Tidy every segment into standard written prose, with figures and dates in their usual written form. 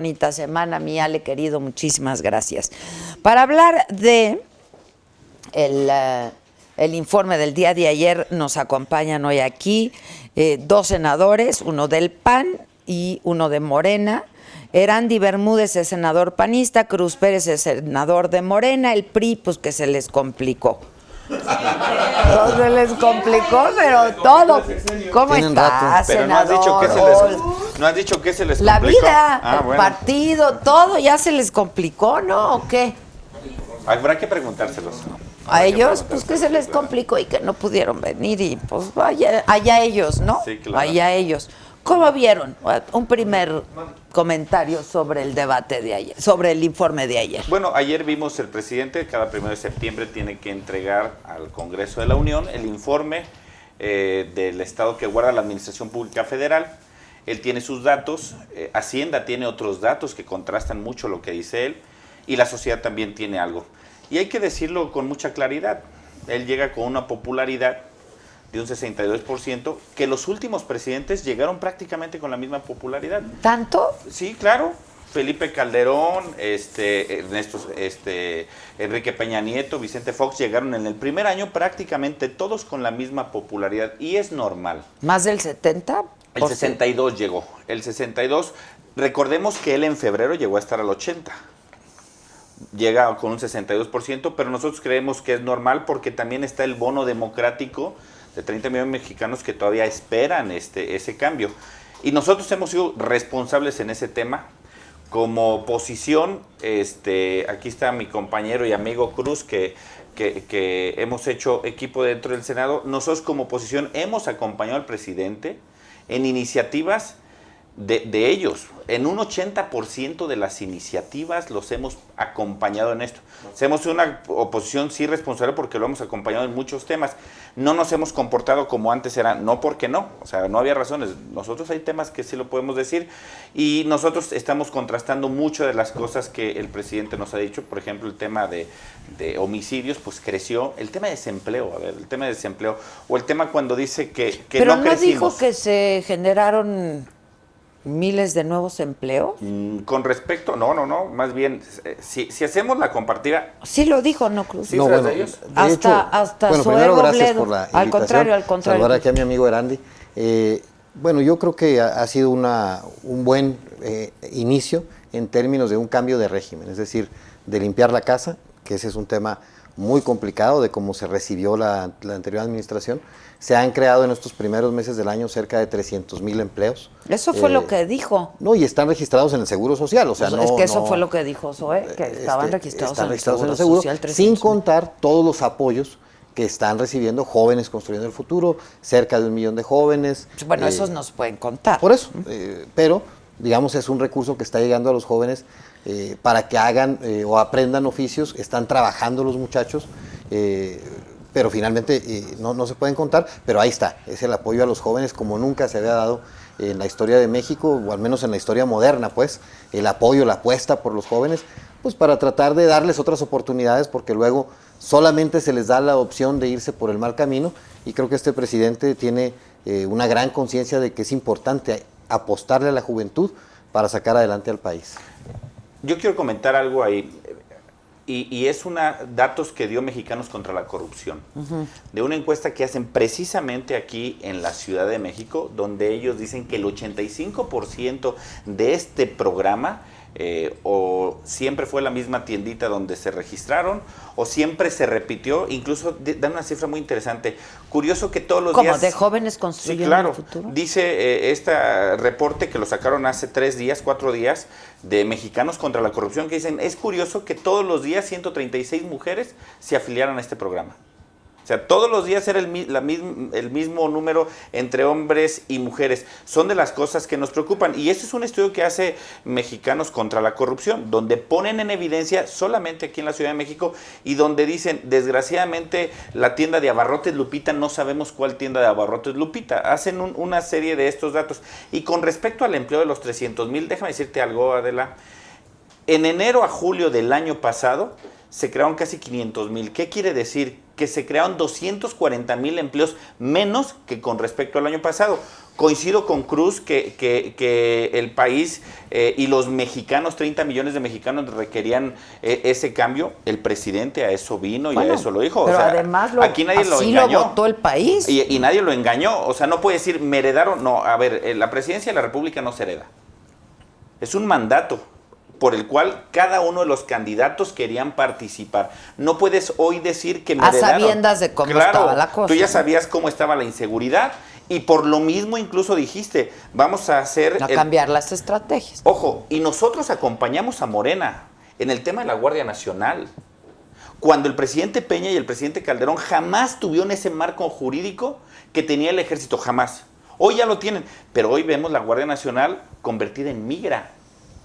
Bonita semana, mi Ale querido, muchísimas gracias. Para hablar de el informe del día de ayer, nos acompañan hoy aquí dos senadores, uno del PAN y uno de Morena. Erandy Bermúdez es senador panista, Cruz Pérez es senador de Morena, el PRI, pues que se les complicó. No se les complicó, pero todo. ¿Cómo estás, pero senador? No has dicho que se les complicó. La vida, el bueno. partido, todo ya se les complicó, ¿no? ¿O qué? Habrá que preguntárselos. A ellos, pues que se les complicó y que no pudieron venir y pues vaya, allá ellos, ¿no? Sí, claro. Allá ellos. ¿Cómo vieron? Un primer comentario sobre el debate de ayer, sobre el informe de ayer. Bueno, ayer vimos el presidente, cada 1 de septiembre tiene que entregar al Congreso de la Unión el informe del estado que guarda la Administración Pública Federal. Él tiene sus datos, Hacienda tiene otros datos que contrastan mucho lo que dice él, y la sociedad también tiene algo. Y hay que decirlo con mucha claridad, él llega con una popularidad de un 62%, que los últimos presidentes llegaron prácticamente con la misma popularidad. ¿Tanto? Sí, claro. Felipe Calderón, Enrique Peña Nieto, Vicente Fox llegaron en el primer año prácticamente todos con la misma popularidad, y es normal. ¿Más del 70%? El 62 llegó. El 62, recordemos que él en febrero llegó a estar al 80%. Llega con un 62%, pero nosotros creemos que es normal porque también está el bono democrático de 30 millones de mexicanos que todavía esperan ese cambio. Y nosotros hemos sido responsables en ese tema. Como oposición, aquí está mi compañero y amigo Cruz, que hemos hecho equipo dentro del Senado. Nosotros como oposición hemos acompañado al presidente en iniciativas de ellos. En un 80% de las iniciativas los hemos acompañado en esto. Hemos sido una oposición sí responsable porque lo hemos acompañado en muchos temas. No nos hemos comportado como antes era, no porque no, o sea, no había razones. Nosotros hay temas que sí lo podemos decir y nosotros estamos contrastando mucho de las cosas que el presidente nos ha dicho. Por ejemplo, el tema de homicidios, pues creció. El tema de desempleo, el tema de desempleo, o el tema cuando dice que pero no no crecimos. dijo que se generaron miles de nuevos empleos. Con respecto, no, más bien, si hacemos la compartida. Sí lo dijo, ¿no, Cruz? No, bueno, de ellos. Hasta bueno, Zoé primero gracias Robledo. por la invitación. Al contrario. Saludar aquí a mi amigo Erandy. Bueno, yo creo que ha sido un buen inicio en términos de un cambio de régimen, es decir, de limpiar la casa, que ese es un tema muy complicado de cómo se recibió la anterior administración. Se han creado en estos primeros meses del año cerca de 300,000 empleos. Eso fue lo que dijo. No, y están registrados en el Seguro Social. O sea, es que eso fue lo que dijo Zoé, que estaban registrados en el Seguro Social. Sin contar todos los apoyos que están recibiendo jóvenes construyendo el futuro, cerca de 1 millón de jóvenes. Bueno, esos nos pueden contar. Por eso, pero digamos es un recurso que está llegando a los jóvenes para que hagan o aprendan oficios, están trabajando los muchachos, pero finalmente no se pueden contar, pero ahí está, es el apoyo a los jóvenes como nunca se había dado en la historia de México, o al menos en la historia moderna, pues, el apoyo, la apuesta por los jóvenes, pues para tratar de darles otras oportunidades, porque luego solamente se les da la opción de irse por el mal camino, y creo que este presidente tiene una gran conciencia de que es importante apostarle a la juventud para sacar adelante al país. Yo quiero comentar algo ahí, y es datos que dio Mexicanos contra la Corrupción, de una encuesta que hacen precisamente aquí en la Ciudad de México, donde ellos dicen que el 85% de este programa o siempre fue la misma tiendita donde se registraron, o siempre se repitió. Incluso dan una cifra muy interesante. Curioso que todos los días... ¿Cómo? ¿De jóvenes construyendo sí, claro, el futuro? Dice este reporte que lo sacaron hace 4 días, de Mexicanos contra la Corrupción, que dicen, es curioso que todos los días 136 mujeres se afiliaran a este programa. O sea, todos los días era el mismo número entre hombres y mujeres. Son de las cosas que nos preocupan. Y ese es un estudio que hace Mexicanos contra la Corrupción, donde ponen en evidencia solamente aquí en la Ciudad de México y donde dicen, desgraciadamente, la tienda de abarrotes Lupita, no sabemos cuál tienda de abarrotes Lupita. Hacen una serie de estos datos. Y con respecto al empleo de los 300,000, déjame decirte algo, Adela. En enero a julio del año pasado, se crearon casi 500,000. ¿Qué quiere decir? Que se crearon 240,000 empleos menos que con respecto al año pasado. Coincido con Cruz que el país y los mexicanos, 30 millones de mexicanos requerían ese cambio. El presidente a eso vino y a eso lo dijo. Pero o sea, además aquí nadie lo así engañó. lo votó el país. Y nadie lo engañó. O sea, no puede decir, me heredaron. No, a ver, la presidencia de la República no se hereda. Es un mandato por el cual cada uno de los candidatos querían participar. No puedes hoy decir que me heredaron. A sabiendas de cómo estaba la cosa. Tú ya sabías cómo estaba la inseguridad y por lo mismo incluso dijiste, vamos a cambiar las estrategias. Ojo, y nosotros acompañamos a Morena en el tema de la Guardia Nacional. Cuando el presidente Peña y el presidente Calderón jamás tuvieron ese marco jurídico que tenía el ejército, jamás. Hoy ya lo tienen, pero hoy vemos la Guardia Nacional convertida en migra.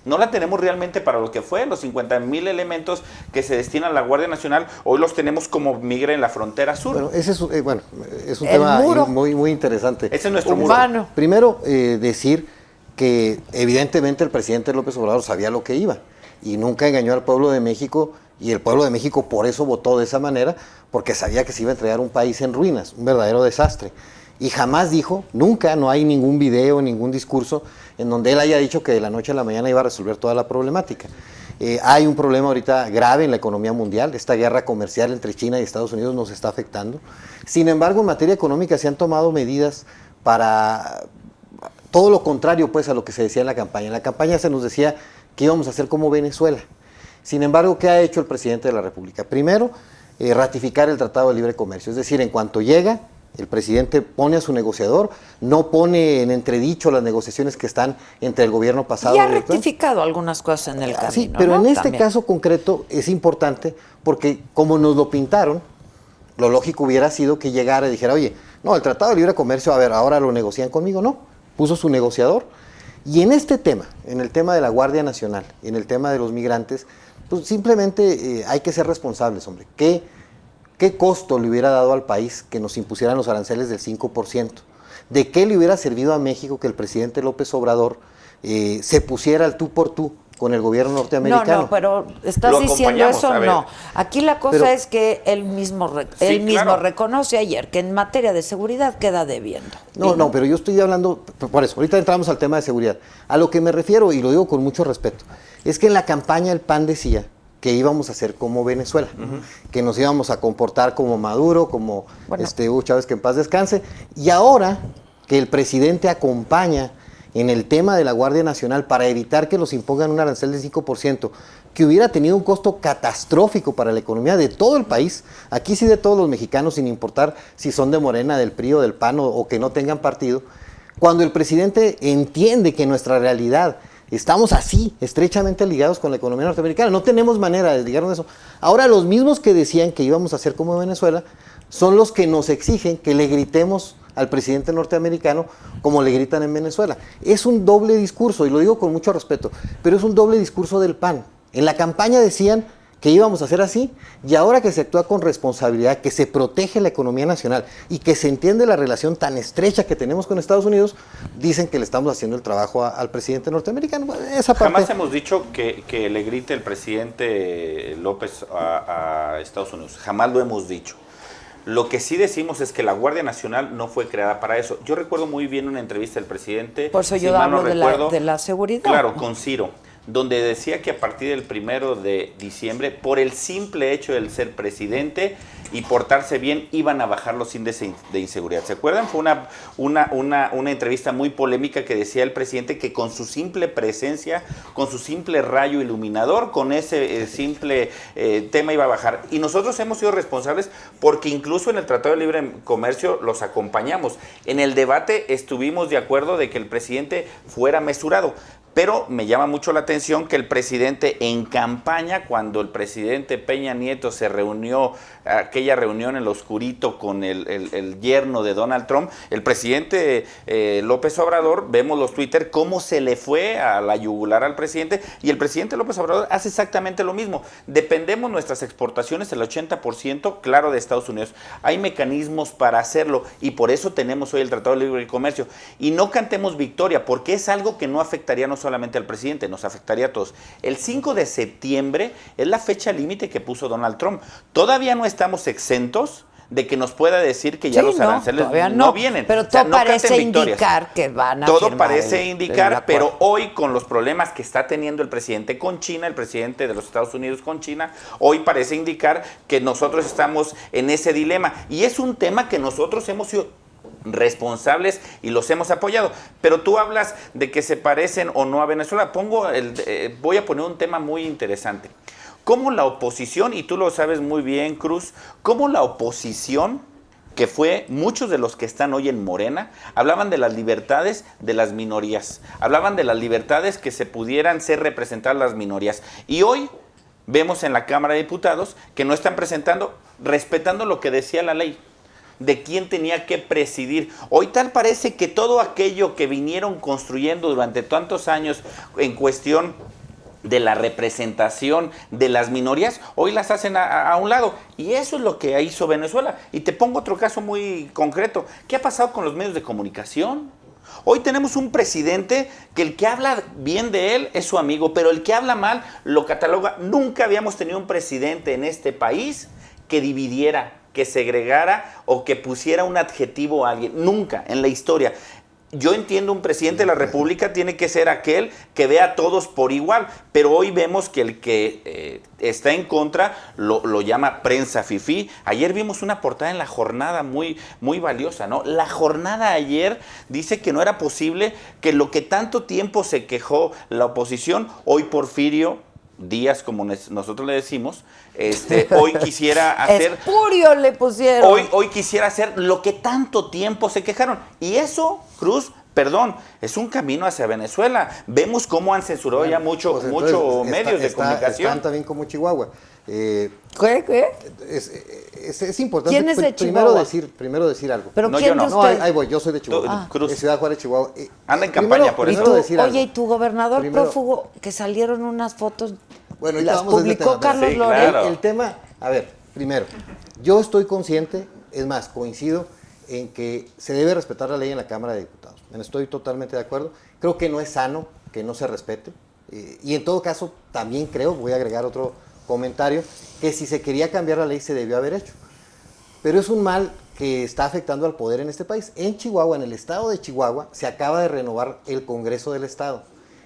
No la tenemos realmente para lo que fue, los 50,000 elementos que se destinan a la Guardia Nacional, hoy los tenemos como migra en la frontera sur. Bueno, ese es, es un tema muy interesante. Ese es nuestro muro. Primero, decir que evidentemente el presidente López Obrador sabía lo que iba y nunca engañó al pueblo de México, y el pueblo de México por eso votó de esa manera, porque sabía que se iba a entregar un país en ruinas, un verdadero desastre. Y jamás dijo, nunca, no hay ningún video, ningún discurso en donde él haya dicho que de la noche a la mañana iba a resolver toda la problemática. Hay un problema ahorita grave en la economía mundial, esta guerra comercial entre China y Estados Unidos nos está afectando. Sin embargo, en materia económica se han tomado medidas para todo lo contrario pues a lo que se decía en la campaña. En la campaña se nos decía que íbamos a hacer como Venezuela. Sin embargo, ¿qué ha hecho el presidente de la República? Primero, ratificar el Tratado de Libre Comercio, es decir, en cuanto llega, el presidente pone a su negociador, no pone en entredicho las negociaciones que están entre el gobierno pasado y ha y el actual. rectificado algunas cosas en el camino. Sí, pero ¿no? en este También. caso concreto es importante porque como nos lo pintaron, lo lógico hubiera sido que llegara y dijera, oye, no, el Tratado de Libre Comercio, a ver, ahora lo negocian conmigo. No, puso su negociador. Y en este tema, en el tema de la Guardia Nacional, en el tema de los migrantes, pues simplemente hay que ser responsables, hombre. ¿Qué costo le hubiera dado al país que nos impusieran los aranceles del 5%? ¿De qué le hubiera servido a México que el presidente López Obrador se pusiera al tú por tú con el gobierno norteamericano? No, pero ¿estás diciendo eso? No. Aquí la cosa es que él mismo reconoce ayer que en materia de seguridad queda debiendo. No, pero yo estoy hablando, por eso, ahorita entramos al tema de seguridad. A lo que me refiero, y lo digo con mucho respeto, es que en la campaña el PAN decía que íbamos a ser como Venezuela, que nos íbamos a comportar como Maduro, como Hugo Chávez, que en paz descanse, y ahora que el presidente acompaña en el tema de la Guardia Nacional para evitar que nos impongan un arancel del 5%, que hubiera tenido un costo catastrófico para la economía de todo el país, aquí sí de todos los mexicanos, sin importar si son de Morena, del PRI o del PAN o que no tengan partido, cuando el presidente entiende que nuestra realidad estamos así, estrechamente ligados con la economía norteamericana. No tenemos manera de desligarnos de eso. Ahora, los mismos que decían que íbamos a hacer como Venezuela son los que nos exigen que le gritemos al presidente norteamericano como le gritan en Venezuela. Es un doble discurso, y lo digo con mucho respeto, pero es un doble discurso del PAN. En la campaña decían que íbamos a hacer así, y ahora que se actúa con responsabilidad, que se protege la economía nacional y que se entiende la relación tan estrecha que tenemos con Estados Unidos, dicen que le estamos haciendo el trabajo al presidente norteamericano. Esa parte... Jamás hemos dicho que le grite el presidente López a Estados Unidos, jamás lo hemos dicho. Lo que sí decimos es que la Guardia Nacional no fue creada para eso. Yo recuerdo muy bien una entrevista del presidente. Por eso yo hablo de la seguridad. Claro, con Ciro, donde decía que a partir del 1 de diciembre, por el simple hecho de ser presidente y portarse bien, iban a bajar los índices de inseguridad. ¿Se acuerdan? Fue una entrevista muy polémica que decía el presidente que con su simple presencia, con su simple rayo iluminador, con ese simple tema iba a bajar. Y nosotros hemos sido responsables porque incluso en el Tratado de Libre Comercio los acompañamos. En el debate estuvimos de acuerdo de que el presidente fuera mesurado. Pero me llama mucho la atención que el presidente en campaña, cuando el presidente Peña Nieto se reunió, aquella reunión en lo oscurito con el yerno de Donald Trump, el presidente López Obrador, vemos los Twitter, cómo se le fue a la yugular al presidente, y el presidente López Obrador hace exactamente lo mismo. Dependemos nuestras exportaciones, el 80%, claro, de Estados Unidos. Hay mecanismos para hacerlo, y por eso tenemos hoy el Tratado de Libre Comercio. Y no cantemos victoria, porque es algo que no afectaría no solamente al presidente, nos afectaría a todos. El 5 de septiembre es la fecha límite que puso Donald Trump. Todavía no estamos exentos de que nos pueda decir que ya Sí, los aranceles todavía no vienen. Pero O sea, todo no canten parece victorias. indicar que van a Todo firmar parece el indicar, acuerdo. pero hoy con los problemas que está teniendo el presidente con China, el presidente de los Estados Unidos con China, hoy parece indicar que nosotros estamos en ese dilema. Y es un tema que nosotros hemos sido responsables y los hemos apoyado. Pero tú hablas de que se parecen o no a Venezuela. Voy a poner un tema muy interesante. Cómo la oposición, y tú lo sabes muy bien, Cruz, cómo la oposición, que fue muchos de los que están hoy en Morena, hablaban de las libertades de las minorías, hablaban de las libertades que se pudieran ser representadas las minorías. Y hoy vemos en la Cámara de Diputados que no están respetando lo que decía la ley, de quién tenía que presidir. Hoy tal parece que todo aquello que vinieron construyendo durante tantos años en cuestión de la representación de las minorías, hoy las hacen a un lado. Y eso es lo que hizo Venezuela. Y te pongo otro caso muy concreto. ¿Qué ha pasado con los medios de comunicación? Hoy tenemos un presidente que el que habla bien de él es su amigo, pero el que habla mal lo cataloga. Nunca habíamos tenido un presidente en este país que dividiera, que segregara o que pusiera un adjetivo a alguien. Nunca en la historia. Yo entiendo, un presidente de la República tiene que ser aquel que vea a todos por igual, pero hoy vemos que el que está en contra lo llama prensa fifí. Ayer vimos una portada en La Jornada muy, muy valiosa, ¿no? La Jornada ayer dice que no era posible que lo que tanto tiempo se quejó la oposición, hoy Porfirio Díaz, como nosotros le decimos, hoy quisiera hacer... Espurio le pusieron. Hoy quisiera hacer lo que tanto tiempo se quejaron. Y eso, Cruz, perdón, es un camino hacia Venezuela. Vemos cómo han censurado ya mucho medios de comunicación. Están también como Chihuahua. ¿Qué? Es importante ¿Quién es de primero decir algo. ¿Pero No, quién yo no. de No, ustedes? ahí voy, yo soy de Chihuahua. Cruz. De Ciudad Juárez, Chihuahua. Anda en campaña por eso. primero decir algo. Oye, y tu gobernador Primero- prófugo, que salieron unas fotos, Bueno, ahorita las vamos a ese publicó tema, Carlos sí, Loret. claro. El tema, a ver, primero, yo estoy consciente, es más, coincido en que se debe respetar la ley en la Cámara de Diputados. Estoy totalmente de acuerdo. Creo que no es sano que no se respete. Y en todo caso, también creo, voy a agregar otro comentario, que si se quería cambiar la ley se debió haber hecho. Pero es un mal que está afectando al poder en este país. En Chihuahua, en el estado de Chihuahua, se acaba de renovar el Congreso del Estado.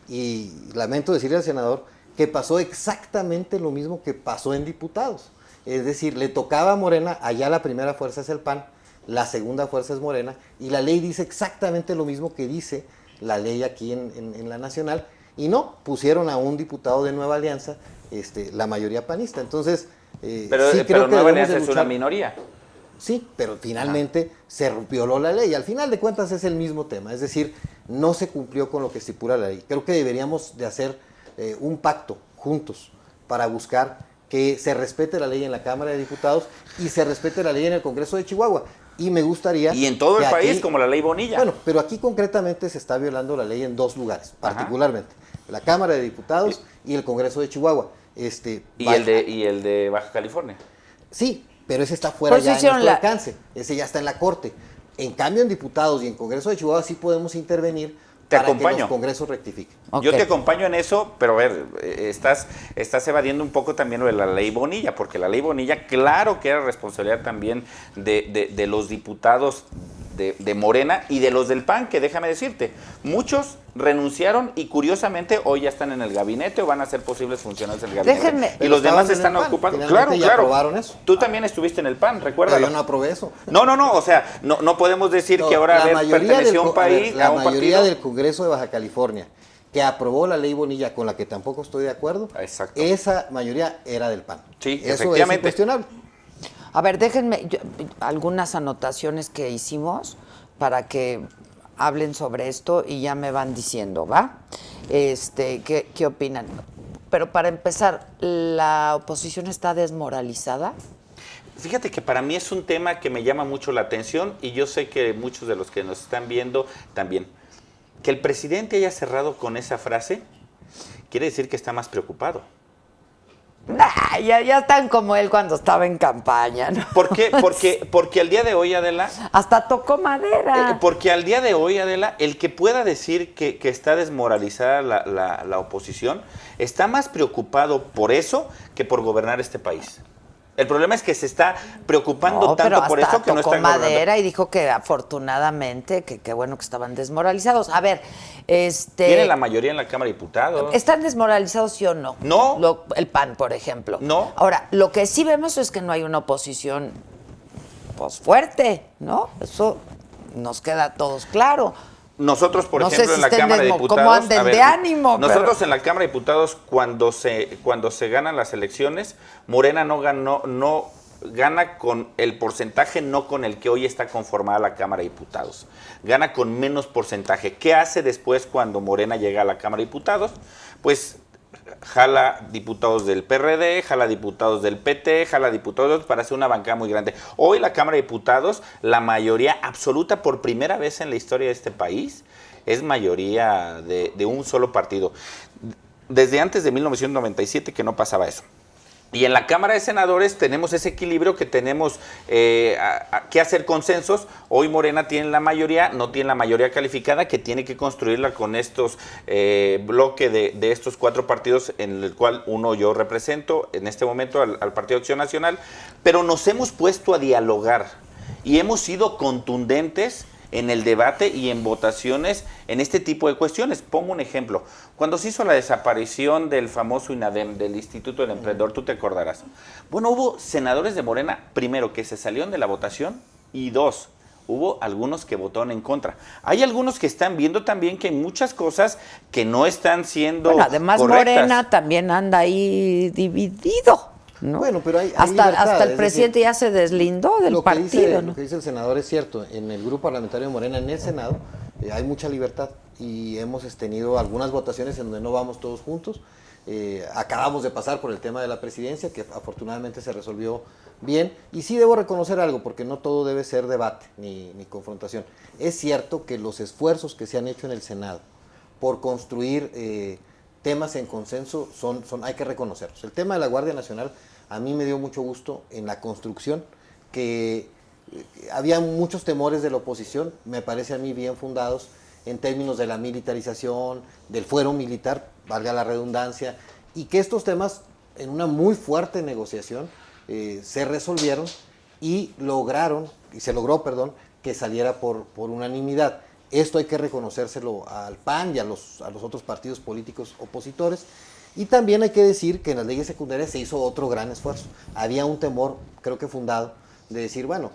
Y lamento decirle al senador que pasó exactamente lo mismo que pasó en diputados. Es decir, le tocaba a Morena, allá la primera fuerza es el PAN, la segunda fuerza es Morena, y la ley dice exactamente lo mismo que dice la ley aquí en la nacional, y no, pusieron a un diputado de Nueva Alianza, la mayoría panista. Entonces, Pero, sí creo pero que Nueva debemos Alianza de es una luchar. minoría. Sí, pero finalmente se violó la ley. Al final de cuentas es el mismo tema, es decir, no se cumplió con lo que estipula la ley. Creo que deberíamos de hacer un pacto juntos para buscar que se respete la ley en la Cámara de Diputados y se respete la ley en el Congreso de Chihuahua. Y me gustaría... Y en todo el que país, aquí- como la ley Bonilla. Bueno, pero aquí concretamente se está violando la ley en dos lugares, particularmente. La Cámara de Diputados y el Congreso de Chihuahua. y el de Baja California. Sí, pero ese está fuera Por eso ya de hicieron nuestro la- alcance. Ese ya está en la Corte. En cambio, en diputados y en Congreso de Chihuahua sí podemos intervenir Te para que acompaño. los congresos rectifiquen. Ok. Yo te acompaño en eso, pero a ver, estás evadiendo un poco también lo de la ley Bonilla, porque la ley Bonilla, claro que era responsabilidad también de los diputados de Morena y de los del PAN, que déjame decirte, muchos renunciaron y curiosamente hoy ya están en el gabinete o van a ser posibles funcionarios del gabinete. Déjenme- Y Pero los demás estaban en están el PAN, ocupando. finalmente Claro, ya claro. aprobaron eso. Tú también estuviste en el PAN, Pero recuérdalo. yo no aprobé eso. No, o sea, no podemos decir que ahora perteneció a un país, la a un mayoría partido. del Congreso de Baja California que aprobó la ley Bonilla, con la que tampoco estoy de acuerdo, Exacto. esa mayoría era del PAN. Sí, eso efectivamente. es incuestionable. A ver, déjenme algunas anotaciones que hicimos para que hablen sobre esto y ya me van diciendo, ¿va? ¿Qué opinan? Pero para empezar, ¿la oposición está desmoralizada? Fíjate que para mí es un tema que me llama mucho la atención y yo sé que muchos de los que nos están viendo también. Que el presidente haya cerrado con esa frase quiere decir que está más preocupado. Nah, ya están como él cuando estaba en campaña, ¿no? ¿Por qué? Porque al día de hoy, Adela, Hasta tocó madera. porque al día de hoy, Adela, el que pueda decir que está desmoralizada la oposición está más preocupado por eso que por gobernar este país. El problema es que se está preocupando tanto por eso que no tocó están madera y dijo que afortunadamente, que qué bueno que estaban desmoralizados. A ver, Tienen la mayoría en la Cámara de Diputados. ¿están desmoralizados sí o no? No. El PAN, por ejemplo. No. Ahora, lo que sí vemos es que no hay una oposición pues fuerte, ¿no? Eso nos queda a todos claro. Nosotros, por No sé ejemplo, si en la estén Cámara de cómo Diputados, anden de ánimo, nosotros pero- en la Cámara de Diputados, cuando se ganan las elecciones, Morena no gana con el porcentaje, no con el que hoy está conformada la Cámara de Diputados. Gana con menos porcentaje. ¿Qué hace después cuando Morena llega a la Cámara de Diputados? Pues jala diputados del PRD, jala diputados del PT, jala diputados para hacer una bancada muy grande. Hoy la Cámara de Diputados, la mayoría absoluta por primera vez en la historia de este país, es mayoría de un solo partido. Desde antes de 1997 que no pasaba eso. Y en la Cámara de Senadores tenemos ese equilibrio que tenemos que hacer consensos. Hoy Morena tiene la mayoría, no tiene la mayoría calificada, que tiene que construirla con estos bloques de estos 4 partidos, en el cual uno yo represento en este momento al Partido Acción Nacional. Pero nos hemos puesto a dialogar y hemos sido contundentes en el debate y en votaciones en este tipo de cuestiones. Pongo un ejemplo. Cuando se hizo la desaparición del famoso INADEM, del Instituto del Emprendedor, tú te acordarás. Bueno, hubo senadores de Morena, primero, que se salieron de la votación, y 2, hubo algunos que votaron en contra. Hay algunos que están viendo también que hay muchas cosas que no están siendo además correctas. Morena también anda ahí dividido, ¿no? Bueno, pero hay hasta libertad, el es presidente decir, ya se deslindó del Lo que partido, ¿no? Lo que dice el senador es cierto. En el grupo parlamentario de Morena, en el Senado, hay mucha libertad y hemos tenido algunas votaciones en donde no vamos todos juntos. Acabamos de pasar por el tema de la presidencia, que afortunadamente se resolvió bien. Y sí debo reconocer algo, porque no todo debe ser debate ni confrontación. Es cierto que los esfuerzos que se han hecho en el Senado por construir temas en consenso hay que reconocerlos. El tema de la Guardia Nacional a mí me dio mucho gusto en la construcción, que había muchos temores de la oposición, me parece a mí bien fundados, en términos de la militarización, del fuero militar, valga la redundancia, y que estos temas, en una muy fuerte negociación, se resolvieron y se logró, que saliera por unanimidad. Esto hay que reconocérselo al PAN y a los otros partidos políticos opositores. Y también hay que decir que en las leyes secundarias se hizo otro gran esfuerzo. Había un temor, creo que fundado, de decir, bueno,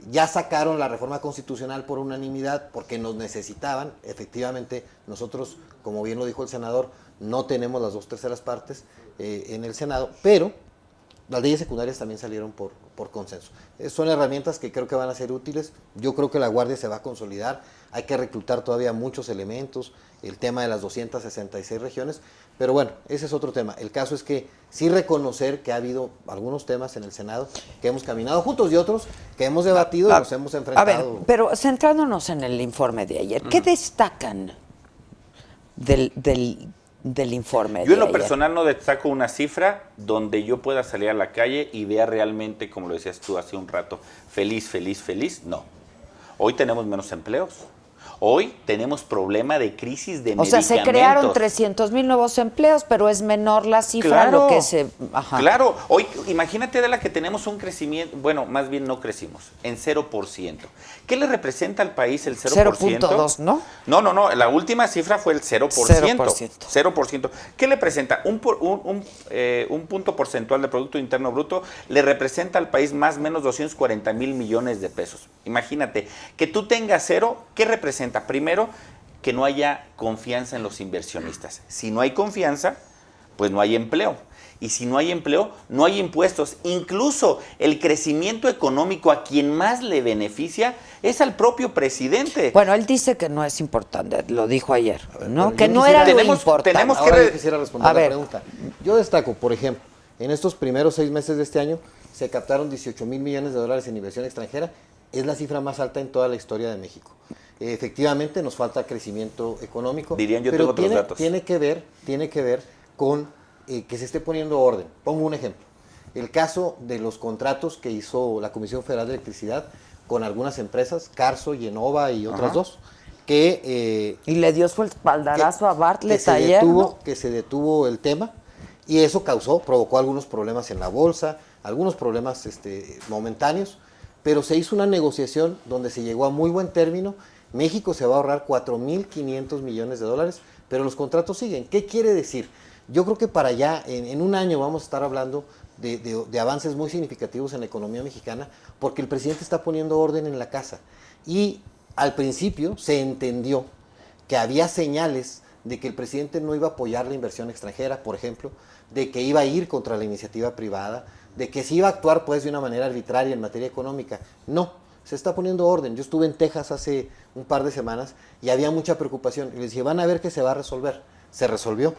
ya sacaron la reforma constitucional por unanimidad porque nos necesitaban. Efectivamente, nosotros, como bien lo dijo el senador, no tenemos las 2/3 partes en el Senado, pero las leyes secundarias también salieron por consenso. Son herramientas que creo que van a ser útiles. Yo creo que la Guardia se va a consolidar. Hay que reclutar todavía muchos elementos, el tema de las 266 regiones, pero bueno, ese es otro tema. El caso es que sí reconocer que ha habido algunos temas en el Senado que hemos caminado juntos y otros que hemos debatido y nos hemos enfrentado. A ver, pero centrándonos en el informe de ayer, ¿qué destacan del informe de Yo en lo ayer? personal no destaco una cifra donde yo pueda salir a la calle y vea realmente, como lo decías tú hace un rato, feliz, no. Hoy tenemos menos empleos. Hoy tenemos problema de crisis de medicamentos. O sea, se crearon 300,000 nuevos empleos, pero es menor la cifra a lo que se... Ajá. Claro, hoy imagínate, Adela, que tenemos un crecimiento, bueno, más bien no crecimos, en 0%. ¿Qué le representa al país el 0%? 0.2, ¿no? No, la última cifra fue el 0%. 0%. ¿Qué le representa? Un punto porcentual de Producto Interno Bruto le representa al país más o menos 240,000 millones de pesos. Imagínate, que tú tengas 0, ¿qué representa? Primero, que no haya confianza en los inversionistas. Si no hay confianza, pues no hay empleo. Y si no hay empleo, no hay impuestos. Incluso el crecimiento económico a quien más le beneficia es al propio presidente. Bueno, él dice que no es importante, lo dijo ayer, ¿no? Pero Que yo no quisiera- era lo tenemos importante. que Ahora yo quisiera responder A la ver. pregunta. Yo destaco, por ejemplo, en estos primeros 6 meses de este año se captaron 18,000 millones de dólares en inversión extranjera. Es la cifra más alta en toda la historia de México. Efectivamente, nos falta crecimiento económico. Dirían, yo pero tengo otros datos. tiene que ver con que se esté poniendo orden. Pongo un ejemplo. El caso de los contratos que hizo la Comisión Federal de Electricidad con algunas empresas, Carso, Yenova y otras dos, que Y le dio su espaldarazo a Bartlett ayer, que se detuvo el tema, y eso provocó algunos problemas en la bolsa, algunos problemas momentáneos, pero se hizo una negociación donde se llegó a muy buen término. México se va a ahorrar 4.500 millones de dólares, pero los contratos siguen. ¿Qué quiere decir? Yo creo que para allá, en un año, vamos a estar hablando de avances muy significativos en la economía mexicana, porque el presidente está poniendo orden en la casa. Y al principio se entendió que había señales de que el presidente no iba a apoyar la inversión extranjera, por ejemplo, de que iba a ir contra la iniciativa privada, de que se iba a actuar pues de una manera arbitraria en materia económica. No, se está poniendo orden. Yo estuve en Texas hace un par de semanas y había mucha preocupación. Y les dije, van a ver que se va a resolver. Se resolvió,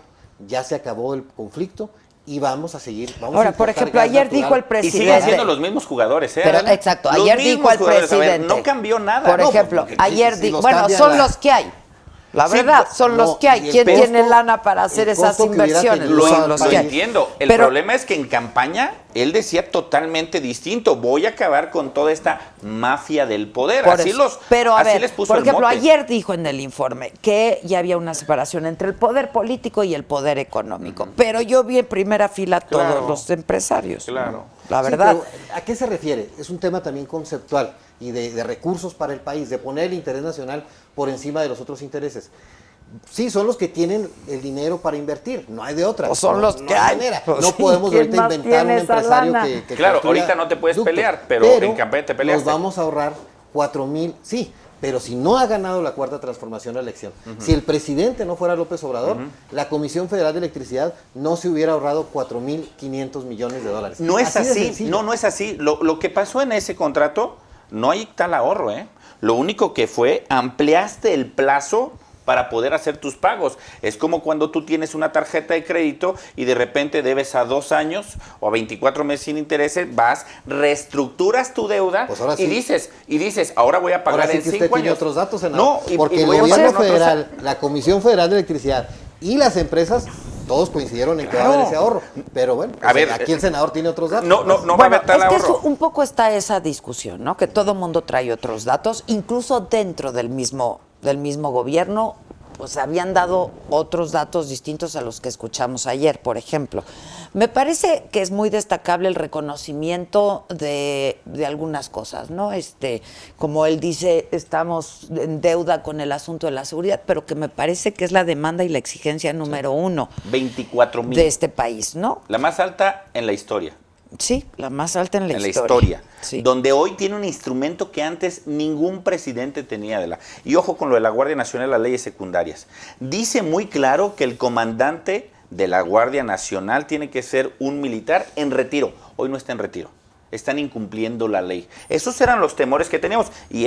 ya se acabó el conflicto y vamos a seguir. Ahora, por ejemplo, ayer dijo el presidente... Y siguen siendo los mismos jugadores, ¿eh? Pero, exacto, Los ayer dijo el presidente... A ver, no cambió nada. Por ejemplo, ayer dijo... Bueno, son los que hay. La verdad, son los que hay. ¿Quién tiene lana para hacer esas inversiones? Son los que hay. Entiendo. El problema es que en campaña él decía totalmente distinto. Voy a acabar con toda esta mafia del poder. Pero a ver, les puso por ejemplo, el mote. ayer dijo en el informe que ya había una separación entre el poder político y el poder económico. Pero yo vi en primera fila a todos los empresarios. Claro. ¿No? La verdad. Sí, pero ¿a qué se refiere? Es un tema también conceptual y de recursos para el país, de poner el interés nacional por encima de los otros intereses. Sí, son los que tienen el dinero para invertir, no hay de otra. O son los que hay. No podemos ahorita inventar un empresario que claro, construya ahorita no te puedes ductos, pelear, pero en campaña te peleas. Nos vamos a ahorrar 4,000, sí, pero si no ha ganado la cuarta transformación la elección, si el presidente no fuera López Obrador, la Comisión Federal de Electricidad no se hubiera ahorrado 4.500 millones de dólares. No es así, no es así. Lo que pasó en ese contrato, no hay tal ahorro, ¿eh? Lo único que fue, ampliaste el plazo para poder hacer tus pagos. Es como cuando tú tienes una tarjeta de crédito y de repente debes a 2 años o a 24 meses sin intereses, vas, reestructuras tu deuda pues ahora y dices, ahora voy a pagar ahora sí en que 5 usted tiene años. otros datos, senador. No, porque el gobierno federal, la Comisión Federal de Electricidad y las empresas, todos coincidieron en que va a haber ese ahorro. Pero bueno, pues a ver, aquí el senador tiene otros datos. No Bueno, va a haber tal es que ahorro. un poco está esa discusión, ¿no? Que todo mundo trae otros datos, incluso dentro del mismo gobierno, pues habían dado otros datos distintos a los que escuchamos ayer, por ejemplo. Me parece que es muy destacable el reconocimiento de algunas cosas, ¿no? Como él dice, estamos en deuda con el asunto de la seguridad, pero que me parece que es la demanda y la exigencia número uno 24,000 de este país, ¿no? La más alta en la historia. Sí, la más alta en la historia. En la historia. Sí. Donde hoy tiene un instrumento que antes ningún presidente tenía. Y ojo con lo de la Guardia Nacional, las leyes secundarias. Dice muy claro que el comandante de la Guardia Nacional tiene que ser un militar en retiro. Hoy no está en retiro. Están incumpliendo la ley. Esos eran los temores que teníamos. Y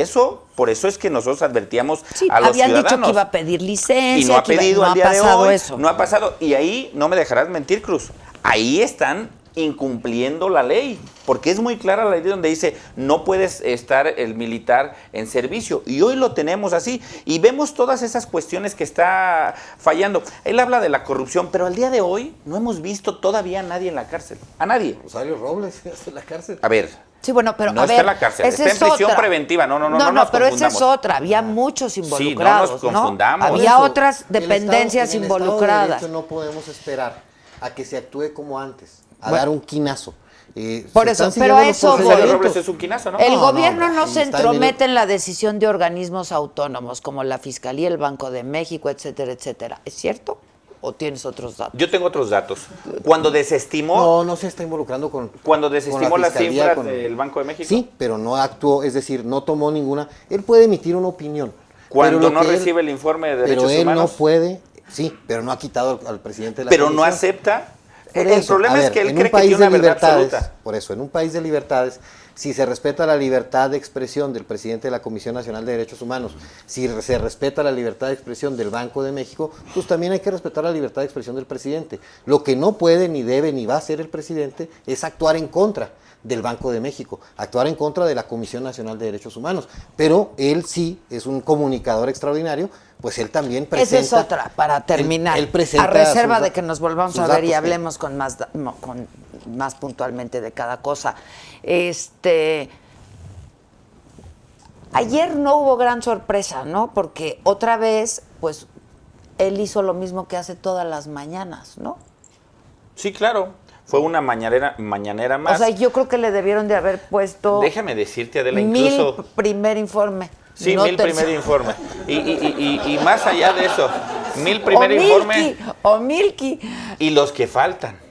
por eso es que nosotros advertíamos a los habían ciudadanos. dicho que iba a pedir licencia. Y no ha pedido al día de hoy. Eso. No ha pasado. Y ahí, no me dejarás mentir, Cruz, ahí están incumpliendo la ley, porque es muy clara la ley donde dice no puedes estar el militar en servicio, y hoy lo tenemos así, y vemos todas esas cuestiones que está fallando. Él habla de la corrupción, pero al día de hoy no hemos visto todavía a nadie en la cárcel, a nadie. Rosario Robles está en la cárcel. A ver. Sí, bueno, pero no a está ver, en la cárcel, esa está en es prisión otra. preventiva. No, pero esa es otra. Había muchos involucrados. Sí, no nos confundamos. Había Eso, otras dependencias en el Estado de involucradas. Derecho no podemos esperar a que se actúe como antes, a dar un quinazo. Por eso, pero a eso voy. Rosario Robles es un quinazo, ¿no? El gobierno no se está entromete en la decisión de organismos autónomos como la Fiscalía, el Banco de México, etcétera, etcétera. ¿Es cierto? ¿O tienes otros datos? Yo tengo otros datos. Cuando desestimó... No se está involucrando con... Cuando desestimó las Fiscalía, cifras del Banco de México. Sí, pero no actuó, es decir, no tomó ninguna... Él puede emitir una opinión. Cuando no recibe el informe de derechos humanos. Pero él no puede... Sí, pero no ha quitado al presidente de la Pero comisión. no acepta... Por el eso, problema a ver, es que él en cree un que país tiene una de verdad libertades, absoluta. por eso, en un país de libertades, si se respeta la libertad de expresión del presidente de la Comisión Nacional de Derechos Humanos, si se respeta la libertad de expresión del Banco de México, pues también hay que respetar la libertad de expresión del presidente. Lo que no puede, ni debe, ni va a hacer el presidente es actuar en contra del Banco de México, actuar en contra de la Comisión Nacional de Derechos Humanos. Pero él sí es un comunicador extraordinario, pues él también presenta... Esa es otra, para terminar. Él presenta a reserva sus de que nos volvamos a datos, ver y hablemos con más puntualmente de cada cosa. Ayer no hubo gran sorpresa, ¿no? Porque otra vez, pues, él hizo lo mismo que hace todas las mañanas, ¿no? Sí, claro. Fue una mañanera más. O sea, yo creo que le debieron de haber puesto... Déjame decirte, Adela, incluso... 1000 primer informe. Sí, no 1000 primer informe. Y más allá de eso, 1000 primer informe. O Milky. Y los que faltan.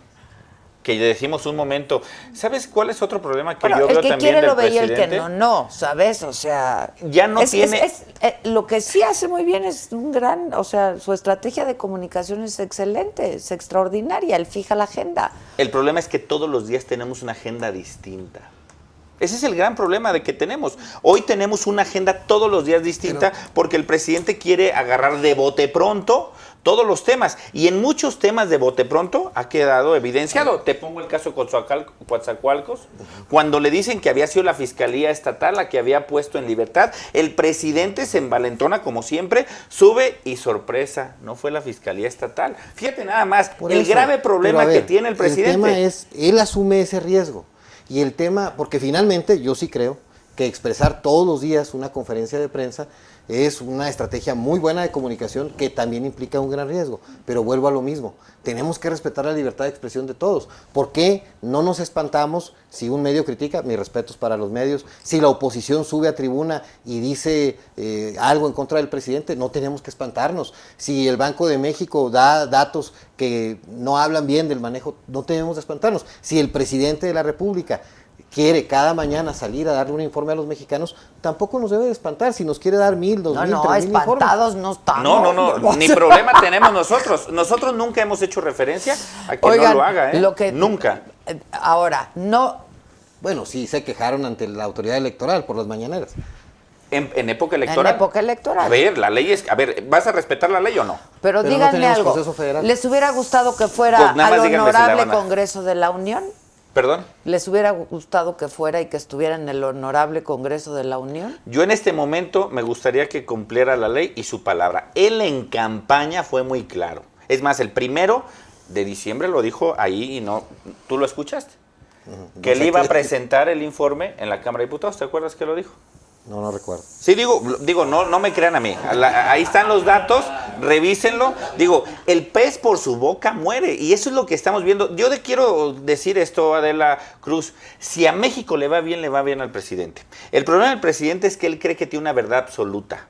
Que decimos un momento. ¿Sabes cuál es otro problema que Bueno, yo el veo que también quiere del lo veía, el presidente? que no, ¿sabes? O sea... Ya no tiene... lo que sí hace muy bien es un gran... O sea, su estrategia de comunicación es excelente, es extraordinaria. Él fija la agenda. El problema es que todos los días tenemos una agenda distinta. Ese es el gran problema de que tenemos. Hoy tenemos una agenda todos los días distinta porque el presidente quiere agarrar de bote pronto todos los temas. Y en muchos temas de bote pronto ha quedado evidenciado. Te pongo el caso de Coatzacoalcos. Cuando le dicen que había sido la Fiscalía Estatal la que había puesto en libertad, el presidente se envalentona como siempre, sube y sorpresa, no fue la Fiscalía Estatal. Fíjate nada más, grave problema que tiene el presidente. El tema es, él asume ese riesgo. Y el tema, porque finalmente yo sí creo que expresar todos los días una conferencia de prensa es una estrategia muy buena de comunicación que también implica un gran riesgo. Pero vuelvo a lo mismo, tenemos que respetar la libertad de expresión de todos. ¿Por qué no nos espantamos si un medio critica? Mis respetos para los medios. Si la oposición sube a tribuna y dice algo en contra del presidente, no tenemos que espantarnos. Si el Banco de México da datos que no hablan bien del manejo, no tenemos que espantarnos. Si el presidente de la República quiere cada mañana salir a darle un informe a los mexicanos, tampoco nos debe de espantar. Si nos quiere dar 1000, 2000, 3000 espantados informes. no estamos. No, ni problema tenemos nosotros. Nosotros nunca hemos hecho referencia a que no lo haga, ¿eh? Nunca. Ahora, no... Bueno, sí, se quejaron ante la autoridad electoral por las mañaneras. En época electoral. En época electoral. A ver, la ley es... A ver, ¿vas a respetar la ley o no? Pero no díganme tenemos algo. proceso federal. ¿Les hubiera gustado que fuera Pues nada al más díganme si la honorable van a- Congreso de la Unión? ¿Perdón? ¿Les hubiera gustado que fuera y que estuviera en el honorable Congreso de la Unión? Yo en este momento me gustaría que cumpliera la ley y su palabra. Él en campaña fue muy claro. Es más, el 1 de diciembre lo dijo ahí y no... ¿Tú lo escuchaste? Que él iba a presentar el informe en la Cámara de Diputados. ¿Te acuerdas que lo dijo? No recuerdo. Sí, digo, no me crean a mí. Ahí están los datos, revísenlo. Digo, el pez por su boca muere y eso es lo que estamos viendo. Yo quiero decir esto, Adela Cruz. Si a México le va bien al presidente. El problema del presidente es que él cree que tiene una verdad absoluta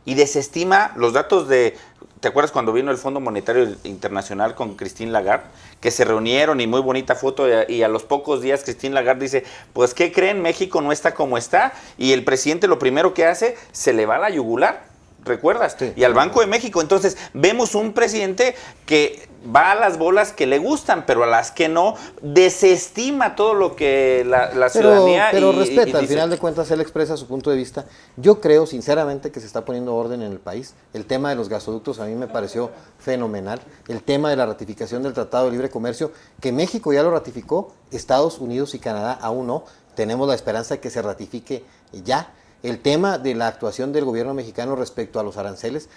y desestima los datos de... ¿Te acuerdas cuando vino el Fondo Monetario Internacional con Christine Lagarde? Que se reunieron y muy bonita foto y a los pocos días Christine Lagarde dice, pues ¿qué creen? México no está como está y el presidente lo primero que hace, se le va a la yugular. ¿Recuerdas? Sí. Y al Banco de México. Entonces, vemos un presidente que va a las bolas que le gustan, pero a las que no, desestima todo lo que la ciudadanía... Pero respeta, al final de cuentas, él expresa su punto de vista. Yo creo, sinceramente, que se está poniendo orden en el país. El tema de los gasoductos a mí me pareció fenomenal. El tema de la ratificación del Tratado de Libre Comercio, que México ya lo ratificó, Estados Unidos y Canadá aún no. Tenemos la esperanza de que se ratifique ya. El tema de la actuación del gobierno mexicano respecto a los aranceles,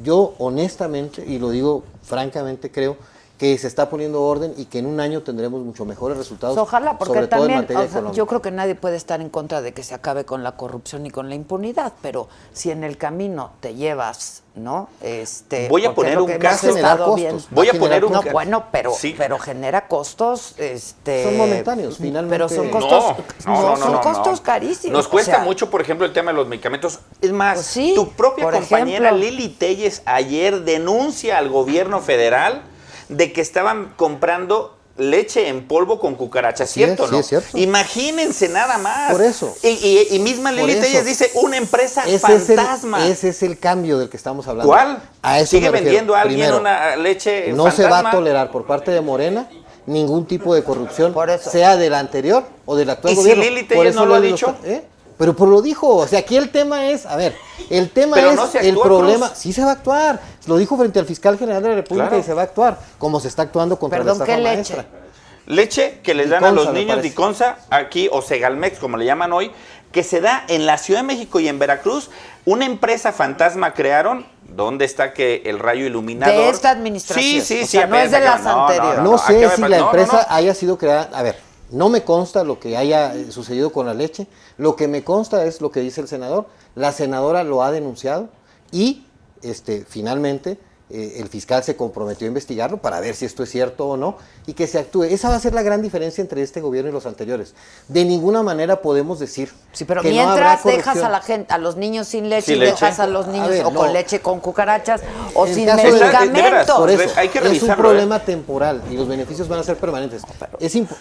yo honestamente, y lo digo francamente, creo que se está poniendo orden y que en un año tendremos mucho mejores resultados. Pues ojalá, porque sobre todo también, en materia económica. yo creo que nadie puede estar en contra de que se acabe con la corrupción y con la impunidad, pero si en el camino te llevas, ¿no? Voy a poner un caso. Voy a poner un caso. Bueno, pero genera costos, son momentáneos, finalmente. Pero son costos, son costos carísimos. Nos cuesta mucho, por ejemplo, el tema de los medicamentos. Es más, pues sí, tu propia compañera ejemplo, Lili Telles ayer denuncia al gobierno federal de que estaban comprando leche en polvo con cucarachas, ¿cierto o no? Sí, es cierto. Imagínense nada más. Por eso. Y misma Lili Telles dice, una empresa fantasma. Ese es el cambio del que estamos hablando. ¿Cuál? A eso ¿Sigue me refiero. vendiendo a alguien Primero, una leche no fantasma? se va a tolerar por parte de Morena ningún tipo de corrupción, sea del anterior o del actual gobierno. ¿Y si Lili Telles no lo ha dicho? Pero lo dijo, o sea, aquí el tema es, a ver, el tema pero es no se actúa, el problema, Cruz. Sí se va a actuar, lo dijo frente al fiscal general de la República, Claro. y se va a actuar, como se está actuando contra la estafa maestra. Leche que les dan Diconsa, a los niños Diconsa, aquí, o Segalmex, como le llaman hoy, que se da en la Ciudad de México y en Veracruz. Una empresa fantasma crearon. ¿Dónde está que el rayo iluminador? De esta administración. Sí, O sea, no es de las anteriores. No sé si la empresa no. haya sido creada, a ver, no me consta lo que haya sucedido con la leche, lo que me consta es lo que dice el senador, la senadora lo ha denunciado y finalmente el fiscal se comprometió a investigarlo para ver si esto es cierto o no y que se actúe. Esa va a ser la gran diferencia entre este gobierno y los anteriores. De ninguna manera podemos decir Sí, pero que no habrá mientras dejas corrupción. a la gente, a los niños sin leche, Sin y leche. dejas a los niños ver, o con no. leche con cucarachas o En sin caso de- de veras, medicamentos. Por eso, Hay que es un revisarlo, problema temporal y los beneficios van a ser permanentes.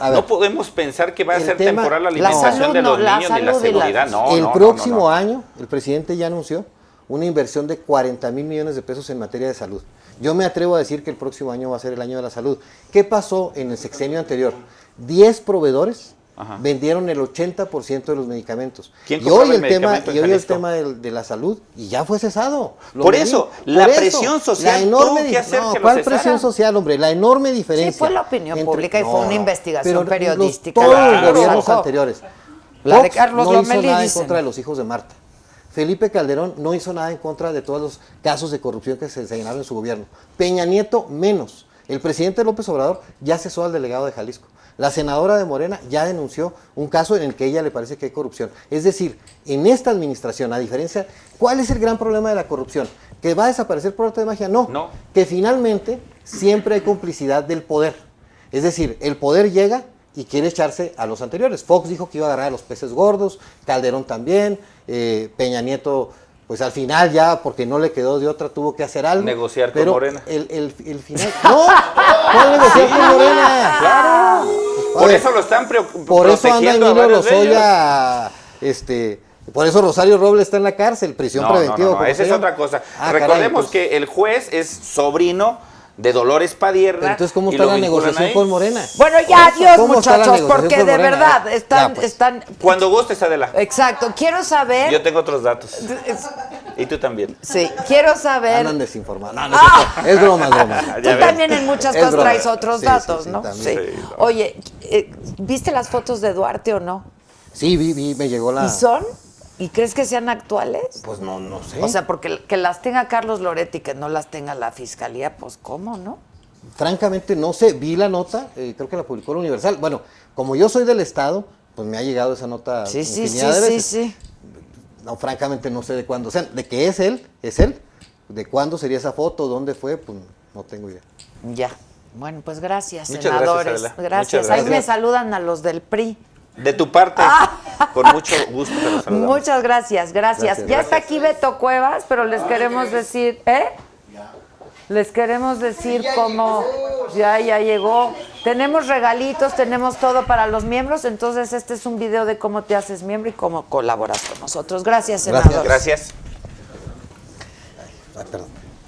A ver, No podemos pensar que va a el ser tema- temporal la la alimentación salud de los no, la niños ni la salud y la- seguridad. No, el no, no, próximo no, no. año, el presidente ya anunció una inversión de 40,000 millones de pesos en materia de salud. Yo me atrevo a decir que el próximo año va a ser el año de la salud. ¿Qué pasó en el sexenio anterior? 10 proveedores Ajá. vendieron el 80% de los medicamentos. ¿Quién Y compraba hoy el el tema, medicamento en y hoy el Jalisco? tema de la salud y ya fue cesado. Lo Por medí. eso, Por la eso, presión social la enorme tuvo que hacer no, que lo ¿cuál cesara? presión social, hombre? La enorme diferencia. Sí, fue la opinión pública y fue una investigación pero periodística. todos Claro. los gobiernos Sacó. anteriores. La de Fox Carlos no Lomelí, hizo nada dicen. en contra de los hijos de Marta. Felipe Calderón no hizo nada en contra de todos los casos de corrupción que se señalaron en su gobierno. Peña Nieto menos. El presidente López Obrador ya cesó al delegado de Jalisco. La senadora de Morena ya denunció un caso en el que a ella le parece que hay corrupción. Es decir, en esta administración, a diferencia, ¿cuál es el gran problema de la corrupción? ¿Que va a desaparecer por arte de magia? No. No. Que finalmente siempre hay complicidad del poder. Es decir, el poder llega y quiere echarse a los anteriores. Fox dijo que iba a agarrar a los peces gordos, Calderón también, Peña Nieto, pues al final ya, porque no le quedó de otra, tuvo que hacer algo. Negociar con pero Morena. El final... ¡No! ¿Cuál negociar con Morena? Claro. A Por ver, eso lo están por eso anda protegiendo a Emilio varios de ellos. Lozoya, por eso Rosario Robles está en la cárcel, prisión No, preventiva. no, no, como esa se es llama. otra cosa. Ah, caray, Recordemos entonces- que el juez es sobrino de Dolores Padierna. Pero entonces, ¿cómo y está lo la vinculan negociación ahí. con Morena? Bueno, ya, adiós, ¿Cómo está la muchachos, negociación porque con de Morena? verdad están, Ya, pues. están. Cuando gustes, Adela. Exacto, quiero saber. Yo tengo otros datos. Es- Y tú también. Sí, quiero saber. Andan desinformados. No, no es cierto. Es broma, es broma. Tú Ya ves. también en muchas Es cosas broma. traes otros Sí, datos, sí, ¿no? también. Sí, no. Oye, ¿viste las fotos de Duarte o no? Sí, vi, me llegó la... ¿Y son? ¿Y crees que sean actuales? Pues no sé. O sea, porque que las tenga Carlos Loretti y que no las tenga la fiscalía, pues ¿cómo, no? Francamente no sé, vi la nota, creo que la publicó el Universal. Bueno, como yo soy del Estado, pues me ha llegado esa nota Sí, sí, sí, infinidad de sí, veces. sí. No, francamente no sé de cuándo. O sea, de que es él. De cuándo sería esa foto, dónde fue, pues no tengo idea. Ya. Bueno, pues gracias, Muchas gracias, senadores. Adela. Gracias. Muchas Ahí me gracias. saludan a los del PRI. De tu parte, con mucho gusto te los saludamos. Muchas gracias, gracias. Gracias, Ya está aquí Beto Cuevas, pero les queremos decir, Les queremos decir cómo ya llegó. Tenemos regalitos, tenemos todo para los miembros, entonces este es un video de cómo te haces miembro y cómo colaboras con nosotros. Gracias, senador. Gracias. Ay, perdón.